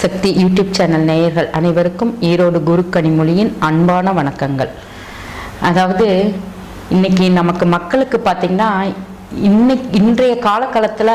சக்தி YouTube channel நேயர்கள் அனைவருக்கும் ஈரோடு குரு கனிமொழியின் அன்பான வணக்கங்கள். அதாவது இன்னைக்கு நமக்கு மக்களுக்கு பார்த்திங்கன்னா இன்றைய காலகட்டத்தில்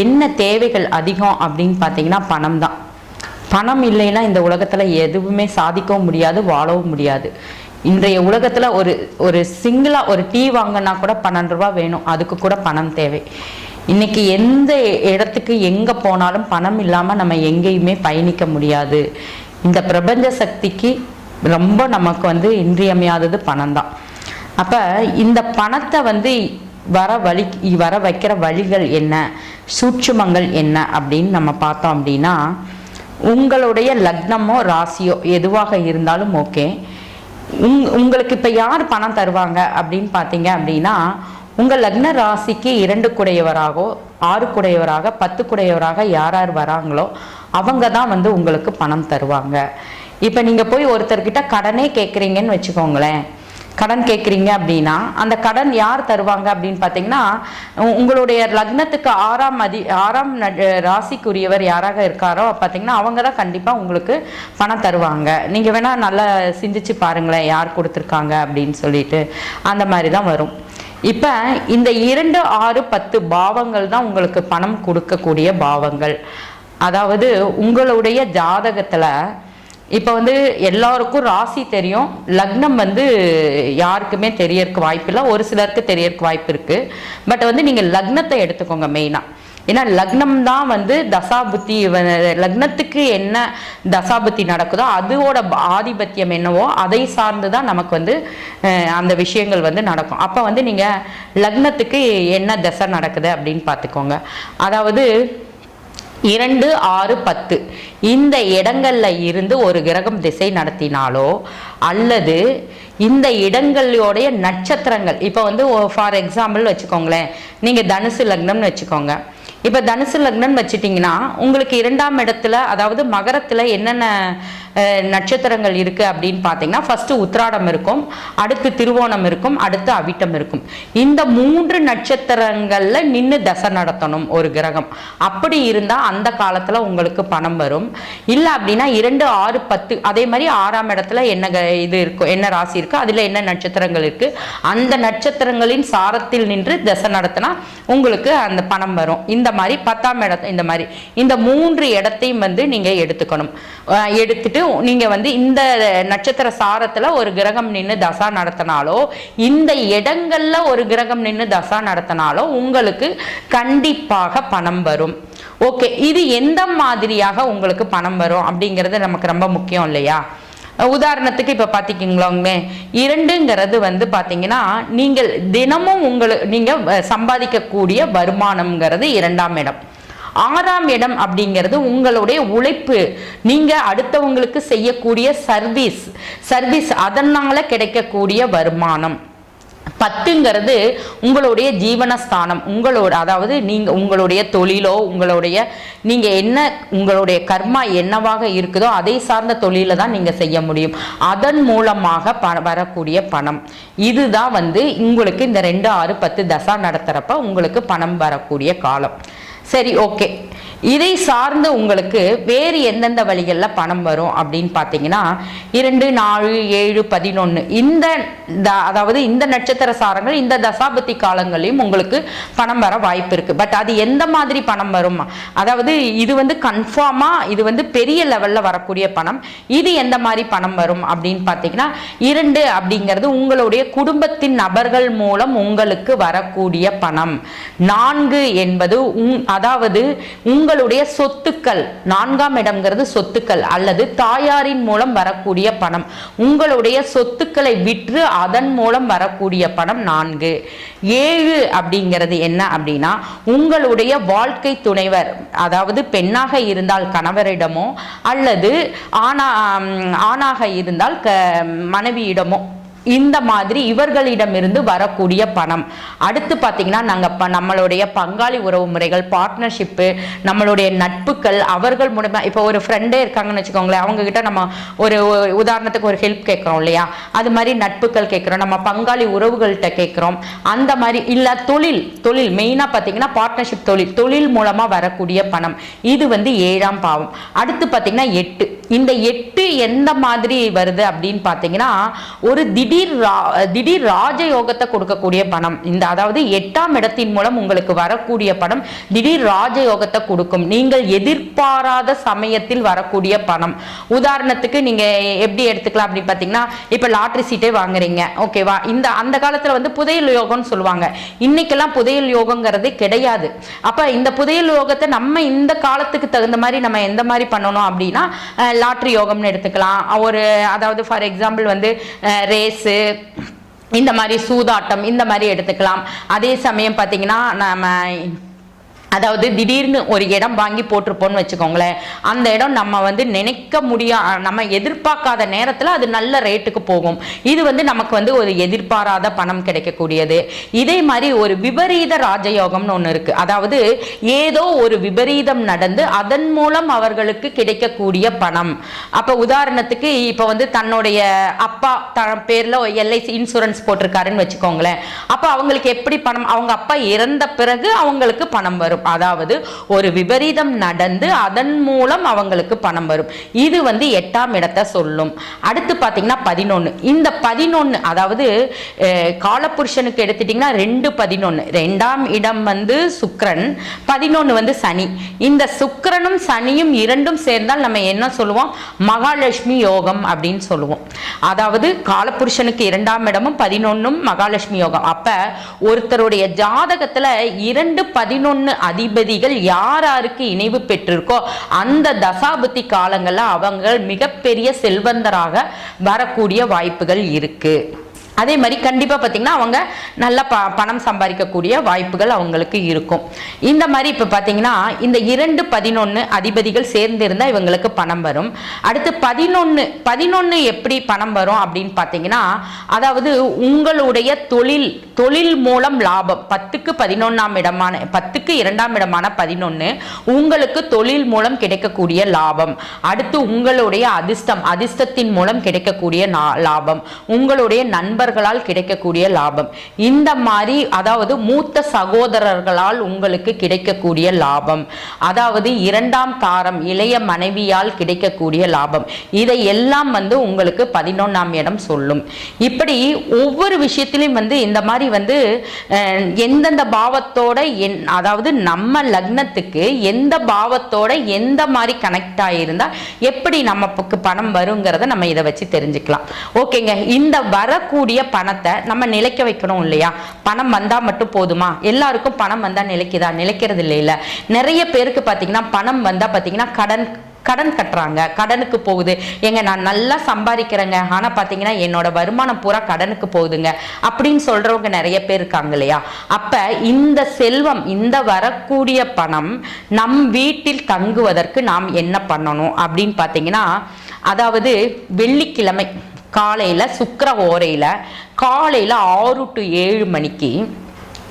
என்ன தேவைகள் அதிகம் அப்படின்னு பார்த்தீங்கன்னா பணம் தான். பணம் இல்லைன்னா இந்த உலகத்தில் எதுவுமே சாதிக்கவும் முடியாது, வாழவும் முடியாது. இன்றைய உலகத்தில் ஒரு சிங்கிளாக ஒரு டீ வாங்கினா கூட 12 ரூபா வேணும், அதுக்கு கூட பணம் தேவை. இன்னைக்கு எந்த இடத்துக்கு எங்கே போனாலும் பணம் இல்லாமல் நம்ம எங்கேயுமே பயணிக்க முடியாது. இந்த பிரபஞ்ச சக்திக்கு ரொம்ப நமக்கு இன்றியமையாதது பணம் தான். அப்போ இந்த பணத்தை வர வைக்கிற வழிகள் என்ன, சூட்சுமங்கள் என்ன அப்படின்னு நம்ம பார்த்தோம் அப்படின்னா, உங்களுடைய லக்னமோ ராசியோ எதுவாக இருந்தாலும் ஓகே. உங்களுக்கு இப்போ யார் பணம் தருவாங்க அப்படின்னு பார்த்தீங்க அப்படின்னா, உங்கள் லக்ன ராசிக்கு 2 குடையவராகவோ 6 குடையவராக 10 குடையவராக யார் வராங்களோ அவங்க தான் உங்களுக்கு பணம் தருவாங்க. இப்போ நீங்கள் போய் ஒருத்தர்கிட்ட கடனே கேட்குறீங்கன்னு வச்சுக்கோங்களேன். கடன் கேட்குறீங்க அப்படின்னா அந்த கடன் யார் தருவாங்க அப்படின்னு பார்த்தீங்கன்னா, உங்களுடைய லக்னத்துக்கு 6ஆம் ராசிக்குரியவர் யாராக இருக்காரோ பார்த்தீங்கன்னா அவங்க தான் கண்டிப்பாக உங்களுக்கு பணம் தருவாங்க. நீங்கள் வேணால் நல்லா சிந்திச்சு பாருங்களேன் யார் கொடுத்துருக்காங்க அப்படின்னு சொல்லிட்டு. அந்த மாதிரி தான் வரும். இப்போ இந்த 2, 6, 10 பாவங்கள் தான் உங்களுக்கு பணம் கொடுக்கக்கூடிய பாவங்கள். அதாவது உங்களுடைய ஜாதகத்தில் இப்போ எல்லாருக்கும் ராசி தெரியும், லக்னம் யாருக்குமே தெரியறதுக்கு வாய்ப்பு இல்லை, ஒரு சிலருக்கு தெரியறதுக்கு வாய்ப்பு இருக்குது. பட் நீங்கள் லக்னத்தை எடுத்துக்கோங்க மெயினாக. ஏன்னா லக்னம் தான் தசாபுத்தி, லக்னத்துக்கு என்ன தசாபுத்தி நடக்குதோ அதோட ஆதிபத்தியம் என்னவோ அதை சார்ந்து தான் நமக்கு அந்த விஷயங்கள் நடக்கும். அப்போ நீங்கள் லக்னத்துக்கு என்ன தசை நடக்குது அப்படின்னு பார்த்துக்கோங்க. அதாவது 2, 6, 10 இந்த இடங்கள்ல இருந்து ஒரு கிரகம் திசை நடத்தினாலோ அல்லது இந்த இடங்களோடைய நட்சத்திரங்கள், இப்போ ஃபார் எக்ஸாம்பிள் வச்சுக்கோங்களேன், நீங்கள் தனுசு லக்னம்னு வச்சுக்கோங்க. இப்போ தனுசு லக்னம் வச்சுட்டிங்கன்னா உங்களுக்கு 2ஆம் இடத்துல, அதாவது மகரத்தில் என்னென்ன நட்சத்திரங்கள் இருக்குது அப்படின்னு பார்த்தீங்கன்னா, ஃபஸ்ட்டு உத்திராடம் இருக்கும், அடுத்து திருவோணம் இருக்கும், அடுத்து அவிட்டம் இருக்கும். இந்த 3 நட்சத்திரங்களில் நின்று தசை நடத்தணும் ஒரு கிரகம். அப்படி இருந்தால் அந்த காலத்தில் உங்களுக்கு பணம் வரும். இல்லை அப்படின்னா 2, 6, 10 அதே மாதிரி 6ஆம் இடத்துல என்ன இது இருக்கும், என்ன ராசி இருக்குது, அதில் என்ன நட்சத்திரங்கள் இருக்குது, அந்த நட்சத்திரங்களின் சாரத்தில் நின்று தசை நடத்தினா உங்களுக்கு அந்த பணம் வரும். இந்த மாதிரி 10ஆம் இடத்துல இந்த மாதிரி இந்த 3 இடத்தையும் நீங்கள் எடுத்துக்கணும். எடுத்துட்டு நீங்க இந்த நட்சத்திர சாரத்துல ஒரு கிரகம் நின்று தசா நடத்தினாலோ, இந்த இடங்கள்ல ஒரு கிரகம் நின்று தசா நடத்தினாலோ உங்களுக்கு கண்டிப்பாக பணம் வரும். ஓகே, இது எந்த மாதிரியாக உங்களுக்கு பணம் வரும் அப்படிங்கிறது நமக்கு ரொம்ப முக்கியம் இல்லையா? உதாரணத்துக்கு இப்போ பார்த்திக்கிங்களோங்க, 2ங்கிறது பார்த்தீங்கன்னா நீங்கள் தினமும் நீங்கள் சம்பாதிக்கக்கூடிய வருமானம்ங்கிறது 2ஆம் இடம். 6ஆம் இடம் அப்படிங்கிறது உங்களுடைய உழைப்பு, நீங்க அடுத்தவங்களுக்கு செய்யக்கூடிய சர்வீஸ் அதனால கிடைக்கக்கூடிய வருமானம். 10ங்கிறது உங்களுடைய ஜீவனஸ்தானம், அதாவது நீங்க உங்களுடைய தொழிலோ நீங்க என்ன உங்களுடைய கர்மா என்னவாக இருக்குதோ அதை சார்ந்த தொழில தான் நீங்க செய்ய முடியும். அதன் மூலமாக வரக்கூடிய பணம் இதுதான் உங்களுக்கு இந்த 2, 6, 10 தசா நடத்துறப்ப உங்களுக்கு பணம் வரக்கூடிய காலம். சரி, ஓகே. இதை சார்ந்து உங்களுக்கு வேறு எந்தெந்த வழிகளில் பணம் வரும் அப்படின்னு பார்த்தீங்கன்னா, 2, 4, 7, 11 அதாவது இந்த நட்சத்திர சாரங்கள் இந்த தசாபதி காலங்களையும் உங்களுக்கு பணம் வர வாய்ப்பு இருக்கு. பட் அது எந்த மாதிரி பணம் வரும், அதாவது இது கன்ஃபார்மா இது பெரிய லெவல்ல வரக்கூடிய பணம். இது எந்த மாதிரி பணம் வரும் அப்படின்னு பார்த்தீங்கன்னா, 2 அப்படிங்கிறது உங்களுடைய குடும்பத்தின் நபர்கள் மூலம் உங்களுக்கு வரக்கூடிய பணம். 4 என்பது அதாவது உங்களுடைய சொத்துக்கள், 4ஆம் இடம்ங்கிறது சொத்துக்கள் அல்லது தாயாரின் மூலம் வரக்கூடிய பணம். உங்களுடைய சொத்துக்களை விற்று அதன் மூலம் வரக்கூடிய பணம் 4. 7 அப்படிங்கிறது என்ன அப்படின்னா, உங்களுடைய வாழ்க்கை துணைவர், அதாவது பெண்ணாக இருந்தால் கணவரிடமோ அல்லது ஆணாக இருந்தால் மனைவியிடமோ இந்த மாதிரி இவர்களிடமிருந்து வரக்கூடிய பணம். அடுத்து பார்த்தீங்கன்னா நாங்கள் நம்மளுடைய பங்காளி உறவு முறைகள், பார்ட்னர்ஷிப்பு, நம்மளுடைய நட்புகள், அவர்கள் மூலமா இப்போ ஒரு ஃப்ரெண்டே இருக்காங்கன்னு வச்சுக்கோங்களேன், அவங்க கிட்ட நம்ம ஒரு உதாரணத்துக்கு ஒரு ஹெல்ப் கேட்குறோம் இல்லையா, அது மாதிரி நட்புகள் கேட்குறோம், நம்ம பங்காளி உறவுகள்கிட்ட கேட்குறோம், அந்த மாதிரி இல்லை தொழில் மெயினாக பார்த்தீங்கன்னா பார்ட்னர்ஷிப், தொழில் மூலமாக வரக்கூடிய பணம், இது வந்து 7ஆம் பாவம். அடுத்து பார்த்தீங்கன்னா 8. இந்த 8 எந்த மாதிரி வருது அப்படின்னு பார்த்தீங்கன்னா ஒரு திடீர் ராஜயோகத்தை கொடுக்கக்கூடிய பணம். இந்த அதாவது 8ஆம் இடத்தின் மூலம் உங்களுக்கு வரக்கூடிய பணம் திடீர் ராஜயோகத்தை கொடுக்கும். நீங்கள் எதிர்பாராத சமயத்தில் வரக்கூடிய பணம். உதாரணத்துக்கு நீங்க எப்படி எடுத்துக்கலாம் அப்படின்னு பார்த்தீங்கன்னா, இப்ப லாட்டரி சீட்டே வாங்குறீங்க, ஓகேவா, அந்த காலத்துல வந்து புதையல் யோகம்னு சொல்லுவாங்க. இன்னைக்கெல்லாம் புதையல் யோகங்கிறது கிடையாது. அப்ப இந்த புதையல் யோகத்தை நம்ம இந்த காலத்துக்கு தகுந்த மாதிரி நம்ம எந்த மாதிரி பண்ணணும் அப்படின்னா லாட்டரி யோகம்னு எடுத்துக்கலாம். ஒரு அதாவது ஃபார் எக்ஸாம்பிள் வந்து ரேஸு, இந்த மாதிரி சூதாட்டம், இந்த மாதிரி எடுத்துக்கலாம். அதே சமயம் பார்த்தீங்கன்னா நம்ம அதாவது திடீர்னு ஒரு இடம் வாங்கி போட்டிருப்போம்னு வச்சுக்கோங்களேன், அந்த இடம் நம்ம வந்து நினைக்க நம்ம எதிர்பார்க்காத நேரத்தில் அது நல்ல ரேட்டுக்கு போகும். இது வந்து நமக்கு வந்து ஒரு எதிர்பாராத பணம் கிடைக்கக்கூடியது. இதே மாதிரி ஒரு விபரீத ராஜயோகம்னு ஒன்று இருக்கு. அதாவது ஏதோ ஒரு விபரீதம் நடந்து அதன் மூலம் அவர்களுக்கு கிடைக்கக்கூடிய பணம். அப்போ உதாரணத்துக்கு இப்போ வந்து தன்னுடைய அப்பா பேர்ல எல்ஐசி இன்சூரன்ஸ் போட்டிருக்காருன்னு வச்சுக்கோங்களேன், அப்போ அவங்களுக்கு எப்படி பணம், அவங்க அப்பா இறந்த பிறகு அவங்களுக்கு பணம் வரும். அதாவது ஒரு விபரீதம் நடந்து அதன் மூலம் அவங்களுக்கு பணம் வரும். இது வந்து 8ஆம் இடத்தை சொல்லும். அடுத்து பாத்தீங்கன்னா 11. இந்த 11 அதாவது காலபுருஷனுக்கு எடுத்துட்டீங்கன்னா 2-11, 2ஆம் இடம் வந்து சுக்கிரன், 11 வந்து சனி. இந்த சுக்கிரனும் சனியும் இரண்டும் சேர்ந்தால் நம்ம என்ன சொல்லுவோம், மகாலட்சுமி யோகம் அப்படின்னு சொல்லுவோம். அதாவது காலபுருஷனுக்கு 2ஆம் இடமும் 11ம் மகாலட்சுமி யோகம். அப்ப ஒருத்தருடைய ஜாதகத்துல 2-11 அதிபதிகள் யாருக்கு இணைவு பெற்றிருக்கோ அந்த தசாபுத்தி காலங்கள்ல அவங்க மிகப்பெரிய செல்வந்தராக வரக்கூடிய வாய்ப்புகள் இருக்கு. அதே மாதிரி கண்டிப்பா பாத்தீங்கன்னா அவங்க நல்ல பணம் சம்பாதிக்கக்கூடிய வாய்ப்புகள் அவங்களுக்கு இருக்கும். இந்த மாதிரி இப்ப பாத்தீங்கன்னா இந்த 2-11 அதிபதிகள் சேர்ந்து இருந்தா இவங்களுக்கு பணம் வரும். அடுத்து 11 எப்படி பணம் வரும் அப்படின்னு பாத்தீங்கன்னா, அதாவது உங்களுடைய தொழில் மூலம் லாபம். 10க்கு 11ஆம் இடமான 10க்கு 2ஆம் இடமான 11 உங்களுக்கு தொழில் மூலம் கிடைக்கக்கூடிய லாபம். அடுத்து உங்களுடைய அதிர்ஷ்டத்தின் மூலம் கிடைக்கக்கூடிய லாபம், உங்களுடைய நண்பர்களால் கிடைக்கக்கூடிய லாபம், இந்த மாதிரி அதாவது மூத்த சகோதரர்களால் உங்களுக்கு கிடைக்கக்கூடிய லாபம், அதாவது 2ஆம் தாரம் இளைய மனைவியால் கிடைக்கக்கூடிய லாபம், இதை எல்லாம் வந்து உங்களுக்கு 11ஆம் இடம் சொல்லும். இப்படி ஒவ்வொரு விஷயத்திலும் வந்து இந்த மாதிரி வந்து எந்தெந்த பாவத்தோட அதாவது நம்ம லக்னத்துக்கு எந்த பாவத்தோட எந்த மாதிரி கனெக்ட் ஆகியிருந்தா எப்படி நமக்கு பணம் வருங்கிறத நம்ம இதை வச்சு தெரிஞ்சுக்கலாம். ஓகேங்க, இந்த வரக்கூடிய பணத்தை நம்ம நிலைக்க வைக்கணும் இல்லையா? பணம் வந்தா மட்டும் போதுமா? எல்லாருக்கும் பணம் வந்தா நிலைக்குதா? நிலைக்கிறது இல்ல. நிறைய பேருக்கு பாத்தீங்கன்னா பணம் வந்தா பாத்தீங்கன்னா கடன் கட்டுறாங்க, கடனுக்கு போகுது. எங்க நான் நல்லா சம்பாதிக்கிறேங்க, ஆனா பாத்தீங்கன்னா என்னோட வருமானம் பூரா கடனுக்கு போகுதுங்க அப்படின்னு சொல்றவங்க நிறைய பேர் இருக்காங்க இல்லையா? அப்ப இந்த செல்வம், இந்த வரக்கூடிய பணம் நம் வீட்டில் தங்குவதற்கு நாம் என்ன பண்ணணும் அப்படின்னு பாத்தீங்கன்னா, அதாவது வெள்ளிக்கிழமை காலையில சுக்கிர ஓரையில காலையில 6 to 7 மணிக்கு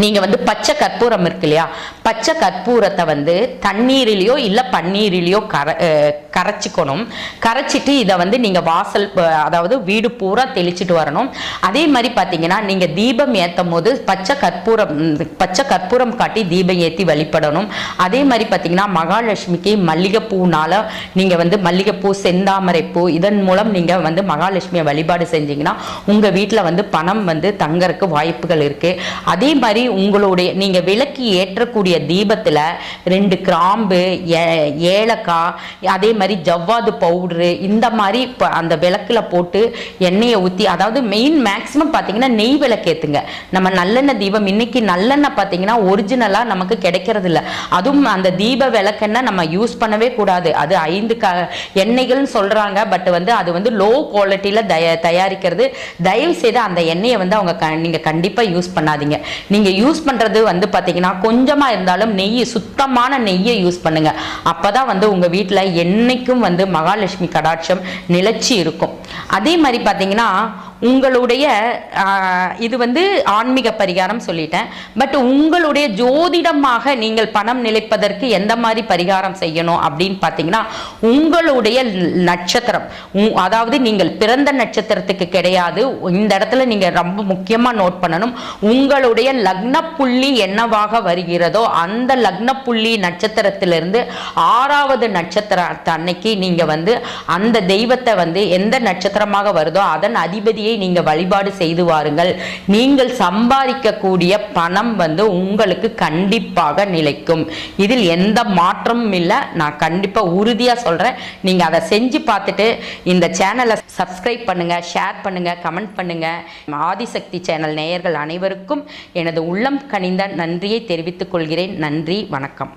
நீங்க வந்து பச்சை கற்பூரம் இருக்கு இல்லையா, பச்சை கற்பூரத்தை வந்து தண்ணீரிலையோ இல்ல பன்னீரிலையோ கரைச்சிக்கணும். கரைச்சிட்டு இதை வந்து நீங்க வாசல் அதாவது வீடு பூரா தெளிச்சுட்டு வரணும். அதே மாதிரி பாத்தீங்கன்னா நீங்க தீபம் ஏற்றும் போது பச்சை கற்பூரம் காட்டி தீபம் ஏற்றி வழிபடணும். அதே மாதிரி பாத்தீங்கன்னா மகாலட்சுமிக்கு மல்லிகைப்பூனால நீங்க வந்து மல்லிகைப்பூ, செந்தாமரை பூ, இதன் மூலம் நீங்க வந்து மகாலட்சுமியை வழிபாடு செஞ்சீங்கன்னா உங்க வீட்டுல வந்து பணம் வந்து தங்கறதுக்கு வாய்ப்புகள் இருக்கு. அதே மாதிரி உங்களுடைய நீங்க விளக்கி ஏற்றக்கூடிய தீபத்துல 2 கிராம்பு, ஏலக்காய், அதே மாதிரி ஜவ்வாது பவுடரு, இந்த மாதிரி அந்த விளக்குல போட்டு எண்ணெயை ஊற்றி, அதாவது மெயின் மேக்சிமம் பார்த்தீங்கன்னா நெய் விளக்கு ஏற்றுங்க. நம்ம நல்லெண்ணெய் தீபம் இன்னைக்கு நல்லெண்ணெய் பார்த்தீங்கன்னா ஒரிஜினலாக நமக்கு கிடைக்கிறது இல்லை. அதுவும் அந்த தீப விளக்கெண்ணெய் நம்ம யூஸ் பண்ணவே கூடாது. அது 5 எண்ணெய்கள்னு சொல்றாங்க. பட் வந்து அது வந்து லோ குவாலிட்டியில் தயாரிக்கிறது. தயவு செய்து அந்த எண்ணெயை வந்து நீங்க கண்டிப்பாக யூஸ் பண்ணாதீங்க. நீங்க யூஸ் பண்றது வந்து பாத்தீங்கன்னா கொஞ்சமா இருந்தாலும் நெய், சுத்தமான நெய்யை யூஸ் பண்ணுங்க. அப்பதான் வந்து உங்க வீட்டுல என்னைக்கும் வந்து மகாலட்சுமி கடாட்சம் நிலைச்சி இருக்கும். அதே மாதிரி பாத்தீங்கன்னா உங்களுடைய இது வந்து ஆன்மீக பரிகாரம் சொல்லிட்டேன். பட் உங்களுடைய ஜோதிடமாக நீங்கள் பணம் நிலைப்பதற்கு எந்த மாதிரி பரிகாரம் செய்யணும் அப்படின்னு பார்த்தீங்கன்னா, உங்களுடைய நட்சத்திரம், அதாவது நீங்கள் பிறந்த நட்சத்திரத்துக்கு கிடையாது. இந்த இடத்துல நீங்க ரொம்ப முக்கியமா நோட் பண்ணணும். உங்களுடைய லக்ன புள்ளி என்னவாக வருகிறதோ அந்த லக்ன புள்ளி நட்சத்திரத்திலிருந்து 6வது நட்சத்திரத்தை அன்னைக்கு நீங்க வந்து அந்த தெய்வத்தை வந்து எந்த நட்சத்திரமாக வருதோ அதன் அதிபதியை நீங்க வழிபாடு செய்து வாருங்கள். நீங்கள் சம்பாதிக்கக்கூடிய பணம் வந்து உங்களுக்கு கண்டிப்பாக நிலைக்கும். இதில் எந்த மாற்றமும் இல்லை. நான் கண்டிப்பா உறுதியா சொல்றேன். நீங்க அதை செஞ்சு பார்த்துட்டு இந்த சேனலை சப்ஸ்கிரைப் பண்ணுங்க, ஷேர் பண்ணுங்க, கமெண்ட் பண்ணுங்க. ஆதிசக்தி சேனல் நேயர்கள் அனைவருக்கும் எனது உள்ளம் கனிந்த நன்றியை தெரிவித்துக் கொள்கிறேன். நன்றி, வணக்கம்.